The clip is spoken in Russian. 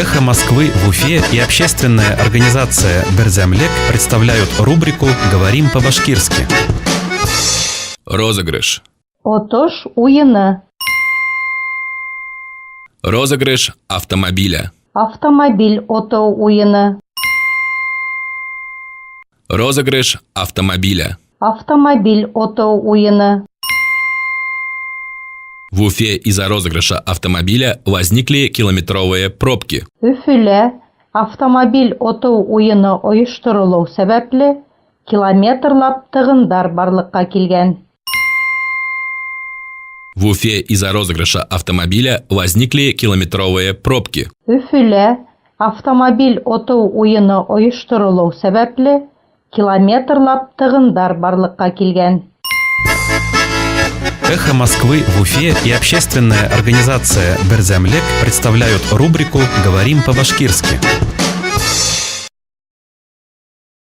«Эхо Москвы» в Уфе и общественная организация «Берзямлек» представляют рубрику «Говорим по-башкирски». Розыгрыш. Отож уйыны. Розыгрыш автомобиля. Автомобиль отау уйыны. Розыгрыш автомобиля. Автомобиль отау уйыны. В Уфе из-за розыгрыша автомобиля возникли километровые пробки. Өфөлә автомобиль отау уйыны оештырылу сәбәпле километрлап тыгындар барлыкка килгән. В Уфе из-за розыгрыша автомобиля возникли километровые пробки. Өфөлә автомобиль отау уйыны оештырылу сәбәпле километрлап тыгындар барлыкка килгән. «Эхо Москвы» в Уфе и общественная организация «Берзямлек» представляют рубрику «Говорим по-башкирски».